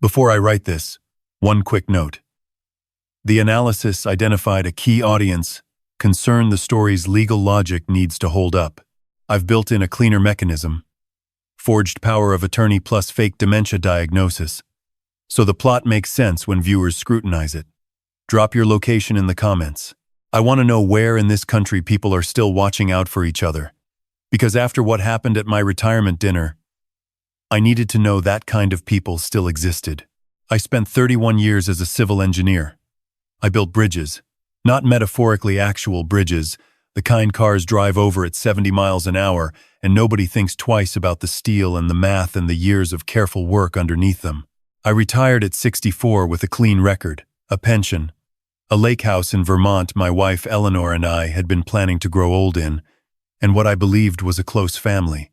Before I write this, one quick note. The analysis identified a key audience concerned the story's legal logic needs to hold up. I've built in a cleaner mechanism, forged power of attorney plus fake dementia diagnosis, so the plot makes sense when viewers scrutinize it. Drop your location in the comments. I want to know where in this country people are still watching out for each other. Because after what happened at my retirement dinner, I needed to know that kind of people still existed. I spent 31 years as a civil engineer. I built bridges, not metaphorically actual bridges, the kind cars drive over at 70 miles an hour and nobody thinks twice about the steel and the math and the years of careful work underneath them. I retired at 64 with a clean record, a pension, a lake house in Vermont my wife Eleanor and I had been planning to grow old in, and what I believed was a close family.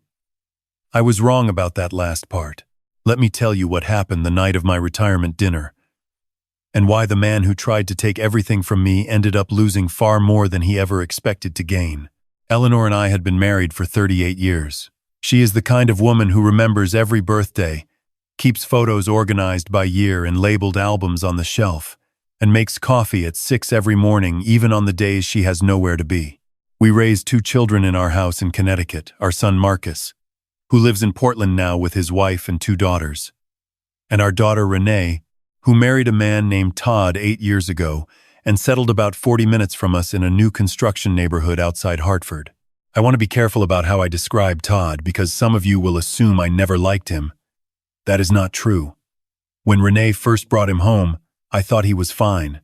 I was wrong about that last part. Let me tell you what happened the night of my retirement dinner, and why the man who tried to take everything from me ended up losing far more than he ever expected to gain. Eleanor and I had been married for 38 years. She is the kind of woman who remembers every birthday, keeps photos organized by year and labeled albums on the shelf, and makes coffee at 6 every morning even on the days she has nowhere to be. We raised 2 children in our house in Connecticut, our son Marcus, who lives in Portland now with his wife and 2 daughters, and our daughter Renee, who married a man named Todd 8 years ago and settled about 40 minutes from us in a new construction neighborhood outside Hartford. I want to be careful about how I describe Todd because some of you will assume I never liked him. That is not true. When Renee first brought him home, I thought he was fine,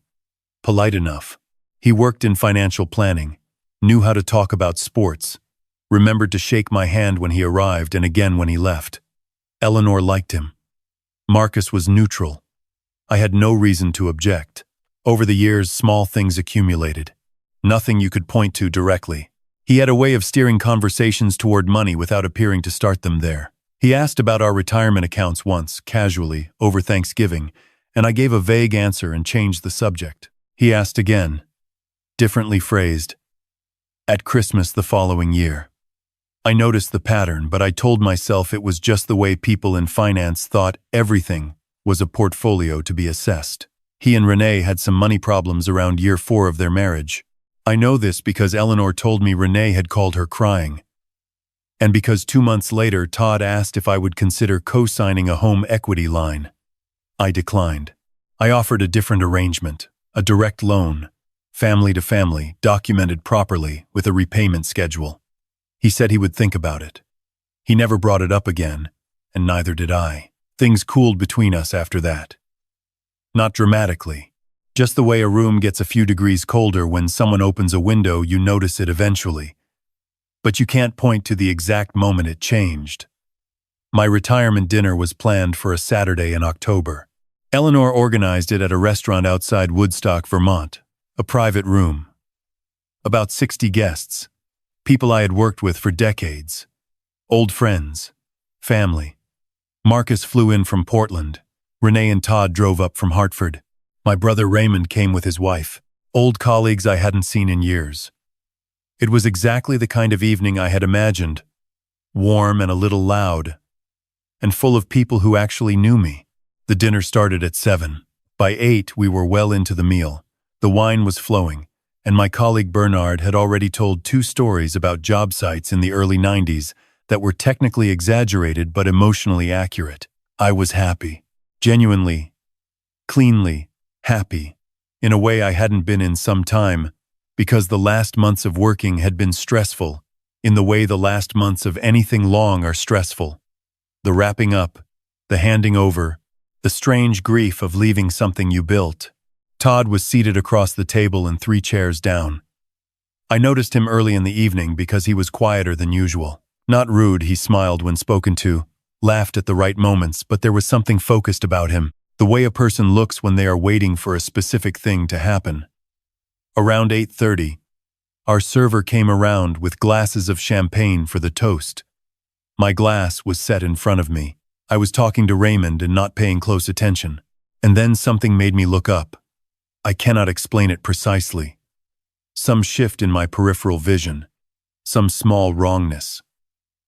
polite enough. He worked in financial planning, knew how to talk about sports, remembered to shake my hand when he arrived and again when he left. Eleanor liked him. Marcus was neutral. I had no reason to object. Over the years, small things accumulated. Nothing you could point to directly. He had a way of steering conversations toward money without appearing to start them there. He asked about our retirement accounts once, casually, over Thanksgiving, and I gave a vague answer and changed the subject. He asked again, differently phrased, at Christmas the following year. I noticed the pattern, but I told myself it was just the way people in finance thought everything was a portfolio to be assessed. He and Renee had some money problems around year 4 of their marriage. I know this because Eleanor told me Renee had called her crying. And because 2 months later, Todd asked if I would consider co-signing a home equity line. I declined. I offered a different arrangement, a direct loan, family to family, documented properly, with a repayment schedule. He said he would think about it. He never brought it up again, and neither did I. Things cooled between us after that. Not dramatically. Just the way a room gets a few degrees colder when someone opens a window, you notice it eventually. But you can't point to the exact moment it changed. My retirement dinner was planned for a Saturday in October. Eleanor organized it at a restaurant outside Woodstock, Vermont, a private room. About 60 guests, people I had worked with for decades, old friends, family. Marcus flew in from Portland. Renee and Todd drove up from Hartford. My brother Raymond came with his wife, old colleagues I hadn't seen in years. It was exactly the kind of evening I had imagined, warm and a little loud, and full of people who actually knew me. The dinner started at 7. By 8, we were well into the meal. The wine was flowing, and my colleague Bernard had already told 2 stories about job sites in the early 90s that were technically exaggerated but emotionally accurate. I was happy. Genuinely, cleanly happy, in a way I hadn't been in some time, because the last months of working had been stressful, in the way the last months of anything long are stressful. The wrapping up, the handing over, the strange grief of leaving something you built. Todd was seated across the table and 3 chairs down. I noticed him early in the evening because he was quieter than usual. Not rude, he smiled when spoken to, laughed at the right moments, but there was something focused about him, the way a person looks when they are waiting for a specific thing to happen. Around 8:30, our server came around with glasses of champagne for the toast. My glass was set in front of me. I was talking to Raymond and not paying close attention, and then something made me look up. I cannot explain it precisely. Some shift in my peripheral vision, some small wrongness.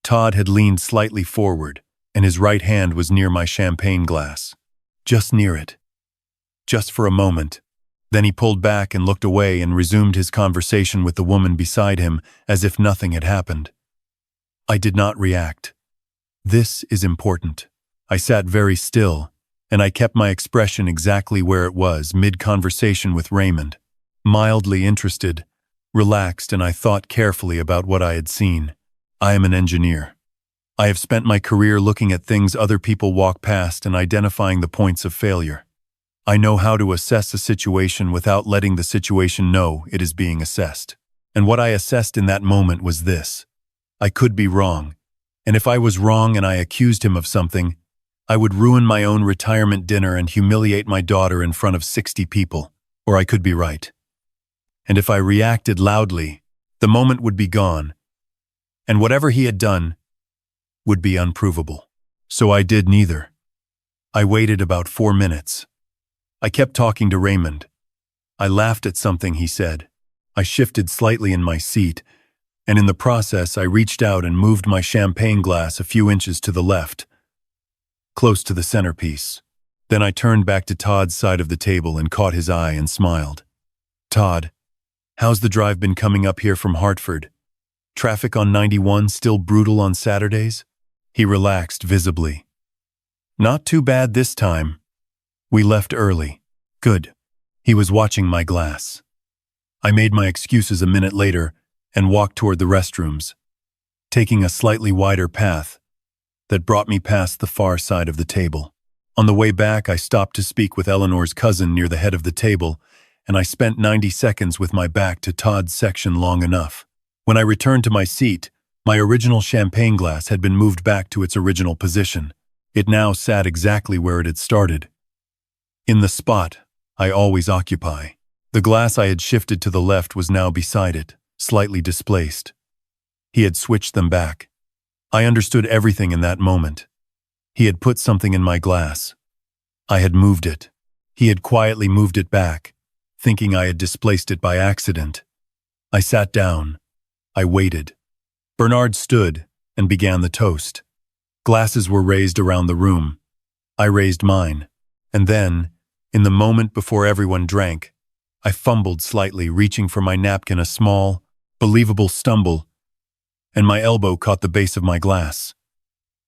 Todd had leaned slightly forward, and his right hand was near my champagne glass. just near it. Just for a moment. Then he pulled back and looked away and resumed his conversation with the woman beside him as if nothing had happened. I did not react. This is important. I sat very still, and I kept my expression exactly where it was, mid-conversation with Raymond. Mildly interested, relaxed, and I thought carefully about what I had seen. I am an engineer. I have spent my career looking at things other people walk past and identifying the points of failure. I know how to assess a situation without letting the situation know it is being assessed. And what I assessed in that moment was this. I could be wrong. And if I was wrong and I accused him of something, I would ruin my own retirement dinner and humiliate my daughter in front of 60 people. Or I could be right. And if I reacted loudly, the moment would be gone. And whatever he had done would be unprovable. So I did neither. I waited about 4 minutes. I kept talking to Raymond. I laughed at something he said. I shifted slightly in my seat, and in the process I reached out and moved my champagne glass a few inches to the left, close to the centerpiece. Then I turned back to Todd's side of the table and caught his eye and smiled. Todd, how's the drive been coming up here from Hartford? Traffic on 91 still brutal on Saturdays? He relaxed visibly. Not too bad this time. We left early. Good. He was watching my glass. I made my excuses a minute later and walked toward the restrooms, taking a slightly wider path that brought me past the far side of the table. On the way back, I stopped to speak with Eleanor's cousin near the head of the table, and I spent 90 seconds with my back to Todd's section long enough. When I returned to my seat, my original champagne glass had been moved back to its original position. It now sat exactly where it had started. In the spot I always occupy. The glass I had shifted to the left was now beside it, slightly displaced. He had switched them back. I understood everything in that moment. He had put something in my glass. I had moved it. He had quietly moved it back, thinking I had displaced it by accident. I sat down. I waited. Bernard stood and began the toast. Glasses were raised around the room. I raised mine. And then, in the moment before everyone drank, I fumbled slightly, reaching for my napkin, a small, believable stumble, and my elbow caught the base of my glass.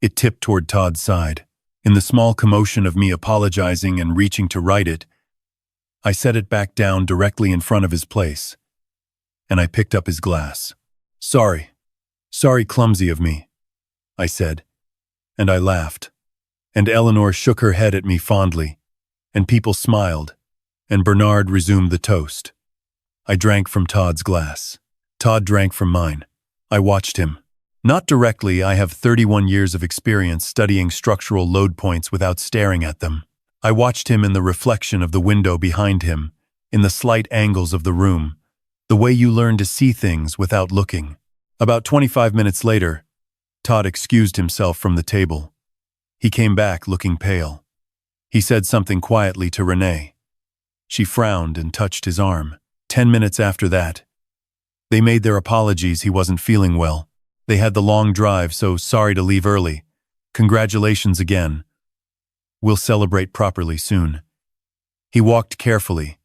It tipped toward Todd's side. In the small commotion of me apologizing and reaching to right it, I set it back down directly in front of his place, and I picked up his glass. Sorry, clumsy of me, I said, and I laughed. And Eleanor shook her head at me fondly, and people smiled, and Bernard resumed the toast. I drank from Todd's glass. Todd drank from mine. I watched him. Not directly, I have 31 years of experience studying structural load points without staring at them. I watched him in the reflection of the window behind him, in the slight angles of the room, the way you learn to see things without looking. About 25 minutes later, Todd excused himself from the table. He came back looking pale. He said something quietly to Renee. She frowned and touched his arm. 10 minutes after that, they made their apologies. He wasn't feeling well. They had the long drive, so sorry to leave early. Congratulations again. We'll celebrate properly soon. He walked carefully,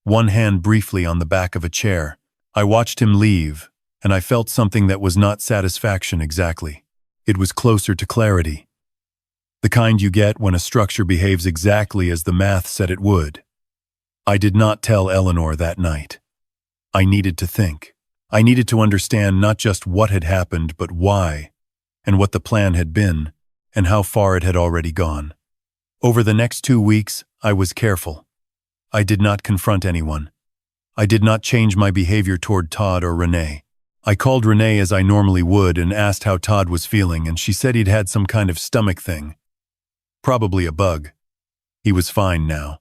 one hand briefly on the back of a chair. I watched him leave, and I felt something that was not satisfaction exactly. It was closer to clarity. The kind you get when a structure behaves exactly as the math said it would. I did not tell Eleanor that night. I needed to think. I needed to understand not just what had happened, but why, and what the plan had been, and how far it had already gone. Over the next 2 weeks, I was careful. I did not confront anyone. I did not change my behavior toward Todd or Renee. I called Renee as I normally would and asked how Todd was feeling, and she said he'd had some kind of stomach thing. Probably a bug. He was fine now.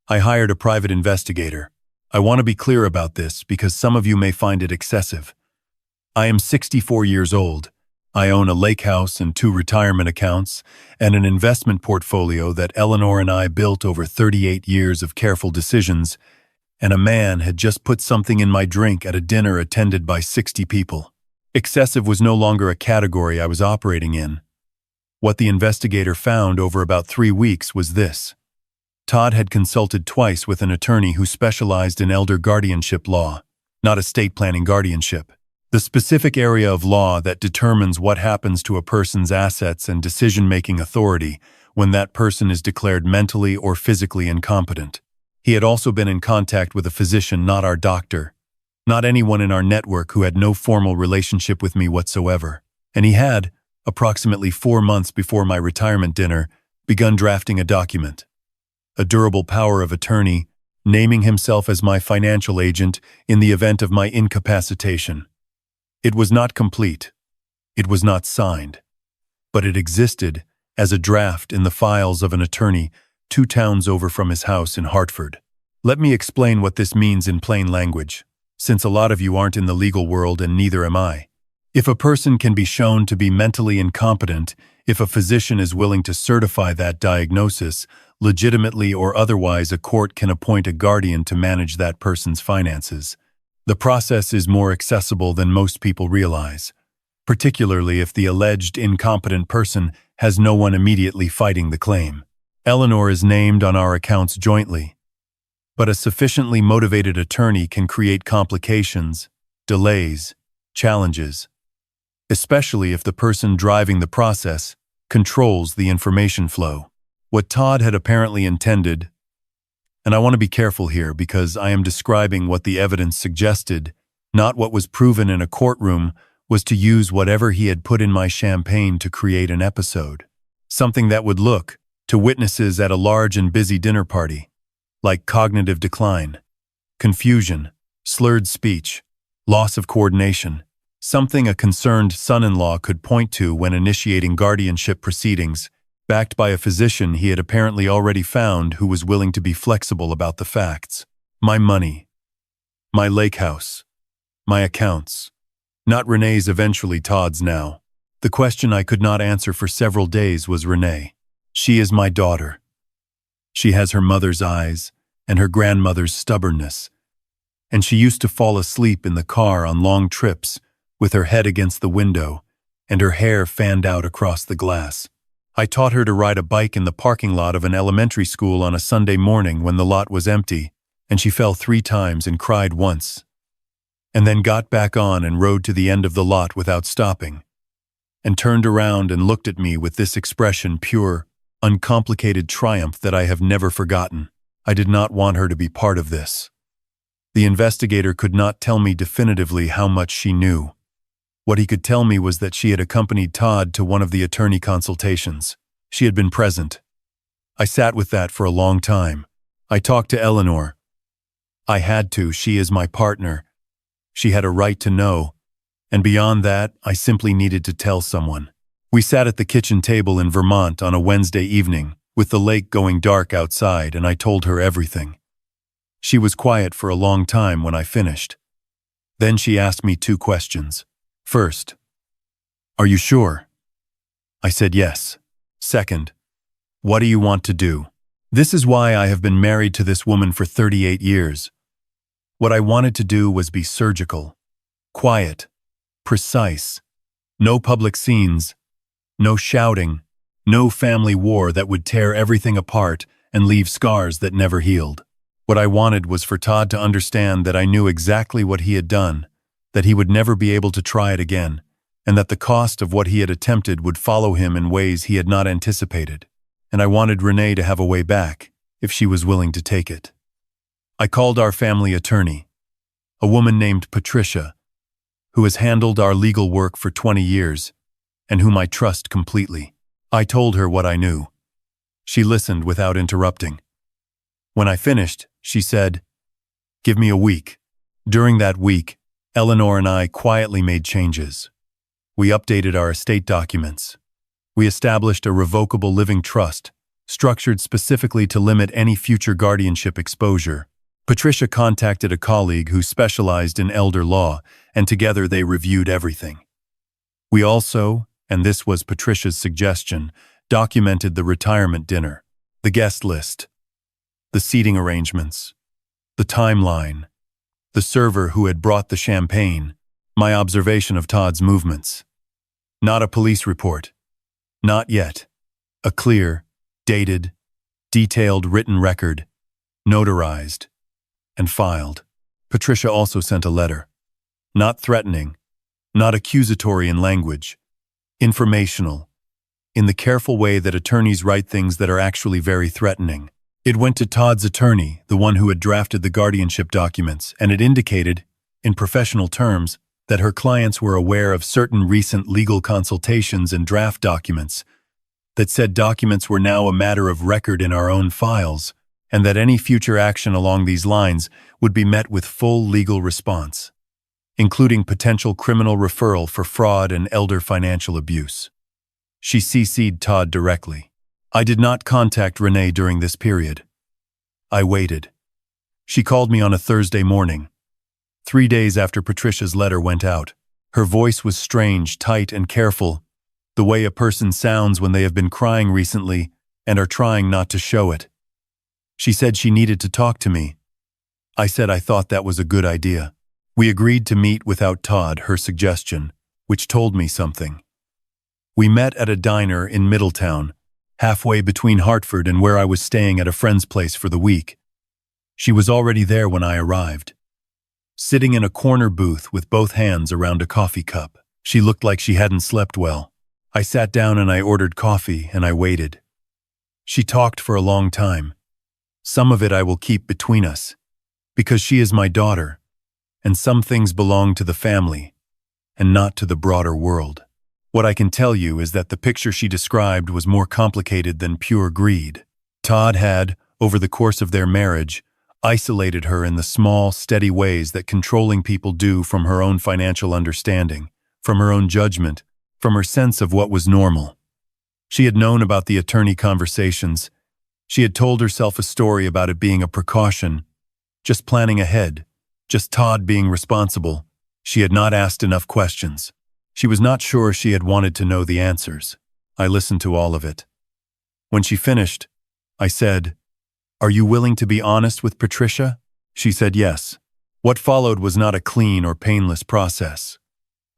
I hired a private investigator. I want to be clear about this because some of you may find it excessive. I am 64 years old. I own a lake house and 2 retirement accounts and an investment portfolio that Eleanor and I built over 38 years of careful decisions, and a man had just put something in my drink at a dinner attended by 60 people. Excessive was no longer a category I was operating in. What the investigator found over about 3 weeks was this. Todd had consulted twice with an attorney who specialized in elder guardianship law, not estate planning guardianship, the specific area of law that determines what happens to a person's assets and decision-making authority when that person is declared mentally or physically incompetent. He had also been in contact with a physician, not our doctor, not anyone in our network who had no formal relationship with me whatsoever. And he had, approximately 4 months before my retirement dinner, begun drafting a document, a durable power of attorney, naming himself as my financial agent in the event of my incapacitation. It was not complete. It was not signed. But it existed as a draft in the files of an attorney 2 towns over from his house in Hartford. Let me explain what this means in plain language, since a lot of you aren't in the legal world and neither am I. If a person can be shown to be mentally incompetent, if a physician is willing to certify that diagnosis, legitimately or otherwise, a court can appoint a guardian to manage that person's finances. The process is more accessible than most people realize, particularly if the alleged incompetent person has no one immediately fighting the claim. Eleanor is named on our accounts jointly, but a sufficiently motivated attorney can create complications, delays, challenges, especially if the person driving the process controls the information flow. What Todd had apparently intended, and I want to be careful here because I am describing what the evidence suggested, not what was proven in a courtroom, was to use whatever he had put in my champagne to create an episode. Something that would look, to witnesses at a large and busy dinner party, like cognitive decline, confusion, slurred speech, loss of coordination, something a concerned son-in-law could point to when initiating guardianship proceedings, backed by a physician he had apparently already found who was willing to be flexible about the facts. My money, my lake house, my accounts. Not Renee's, eventually Todd's now. The question I could not answer for several days was Renee. She is my daughter. She has her mother's eyes and her grandmother's stubbornness, and she used to fall asleep in the car on long trips with her head against the window and her hair fanned out across the glass. I taught her to ride a bike in the parking lot of an elementary school on a Sunday morning when the lot was empty, and she fell 3 times and cried once, and then got back on and rode to the end of the lot without stopping, and turned around and looked at me with this expression, pure, uncomplicated triumph that I have never forgotten. I did not want her to be part of this. The investigator could not tell me definitively how much she knew. What he could tell me was that she had accompanied Todd to one of the attorney consultations. She had been present. I sat with that for a long time. I talked to Eleanor. I had to. She is my partner. She had a right to know. And beyond that, I simply needed to tell someone. We sat at the kitchen table in Vermont on a Wednesday evening, with the lake going dark outside, and I told her everything. She was quiet for a long time when I finished. Then she asked me 2 questions. First, "Are you sure?" I said yes. Second, "What do you want to do?" This is why I have been married to this woman for 38 years. What I wanted to do was be surgical, quiet, precise, no public scenes, no shouting, no family war that would tear everything apart and leave scars that never healed. What I wanted was for Todd to understand that I knew exactly what he had done, that he would never be able to try it again, and that the cost of what he had attempted would follow him in ways he had not anticipated. And I wanted Renee to have a way back, if she was willing to take it. I called our family attorney, a woman named Patricia, who has handled our legal work for 20 years, and whom I trust completely. I told her what I knew. She listened without interrupting. When I finished, she said, "Give me a week." During that week, Eleanor and I quietly made changes. We updated our estate documents. We established a revocable living trust, structured specifically to limit any future guardianship exposure. Patricia contacted a colleague who specialized in elder law, and together they reviewed everything. We also, and this was Patricia's suggestion, documented the retirement dinner, the guest list, the seating arrangements, the timeline, the server who had brought the champagne, my observation of Todd's movements. Not a police report, Not yet. A clear, dated, detailed written record, notarized, and filed. Patricia also sent a letter. Not threatening, not accusatory in language, informational, in the careful way that attorneys write things that are actually very threatening. It went to Todd's attorney, the one who had drafted the guardianship documents, and it indicated, in professional terms, that her clients were aware of certain recent legal consultations and draft documents, that said documents were now a matter of record in our own files, and that any future action along these lines would be met with full legal response, including potential criminal referral for fraud and elder financial abuse. She CC'd Todd directly. I did not contact Renee during this period. I waited. She called me on a Thursday morning, 3 days after Patricia's letter went out. Her voice was strange, tight, and careful, the way a person sounds when they have been crying recently and are trying not to show it. She said she needed to talk to me. I said I thought that was a good idea. We agreed to meet without Todd, her suggestion, which told me something. We met at a diner in Middletown, halfway between Hartford and where I was staying at a friend's place for the week. She was already there when I arrived, sitting in a corner booth with both hands around a coffee cup. She looked like she hadn't slept well. I sat down and I ordered coffee and I waited. She talked for a long time. Some of it I will keep between us, because she is my daughter, and some things belong to the family, and not to the broader world. What I can tell you is that the picture she described was more complicated than pure greed. Todd had, over the course of their marriage, isolated her in the small, steady ways that controlling people do from her own financial understanding, from her own judgment, from her sense of what was normal. She had known about the attorney conversations. She had told herself a story about it being a precaution, just planning ahead, just Todd being responsible. She had not asked enough questions. She was not sure she had wanted to know the answers. I listened to all of it. When she finished, I said, "Are you willing to be honest with Patricia?" She said yes. What followed was not a clean or painless process.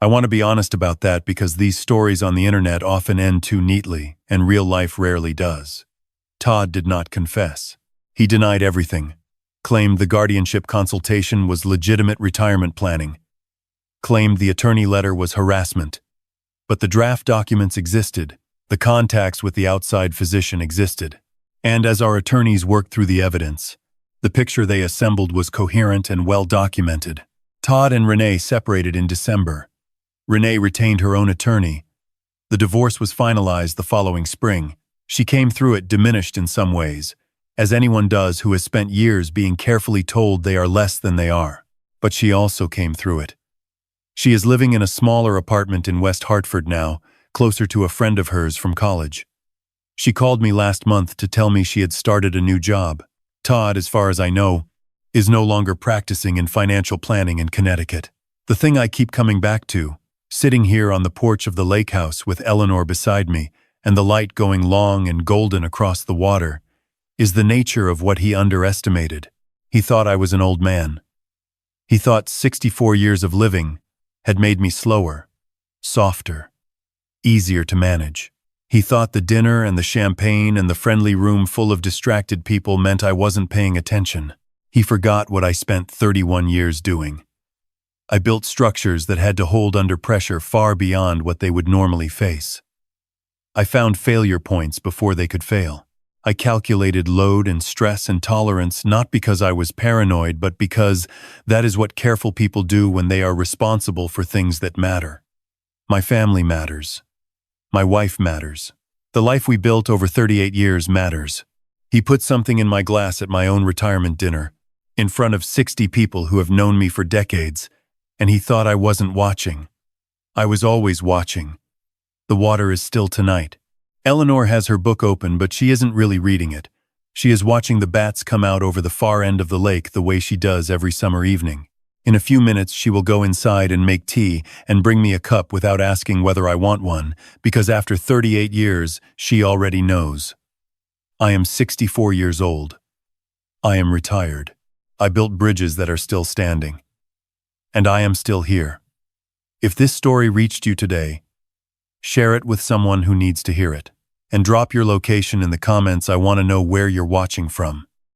I want to be honest about that because these stories on the internet often end too neatly, and real life rarely does. Todd did not confess. He denied everything, claimed the guardianship consultation was legitimate retirement planning, claimed the attorney letter was harassment. But the draft documents existed, the contacts with the outside physician existed. And as our attorneys worked through the evidence, the picture they assembled was coherent and well documented. Todd and Renee separated in December. Renee retained her own attorney. The divorce was finalized the following spring. She came through it diminished in some ways, as anyone does who has spent years being carefully told they are less than they are. But she also came through it. She is living in a smaller apartment in West Hartford now, closer to a friend of hers from college. She called me last month to tell me she had started a new job. Todd, as far as I know, is no longer practicing in financial planning in Connecticut. The thing I keep coming back to, sitting here on the porch of the lake house with Eleanor beside me and the light going long and golden across the water, is the nature of what he underestimated. He thought I was an old man. He thought 64 years of living had made me slower, softer, easier to manage. He thought the dinner and the champagne and the friendly room full of distracted people meant I wasn't paying attention. He forgot what I spent 31 years doing. I built structures that had to hold under pressure far beyond what they would normally face. I found failure points before they could fail. I calculated load and stress and tolerance not because I was paranoid, but because that is what careful people do when they are responsible for things that matter. My family matters. My wife matters. The life we built over 38 years matters. He put something in my glass at my own retirement dinner, in front of 60 people who have known me for decades, and he thought I wasn't watching. I was always watching. The water is still tonight. Eleanor has her book open, but she isn't really reading it. She is watching the bats come out over the far end of the lake the way she does every summer evening. In a few minutes, she will go inside and make tea and bring me a cup without asking whether I want one, because after 38 years, she already knows. I am 64 years old. I am retired. I built bridges that are still standing. And I am still here. If this story reached you today, Share it with someone who needs to hear it. And drop your location in the comments. I want to know where you're watching from.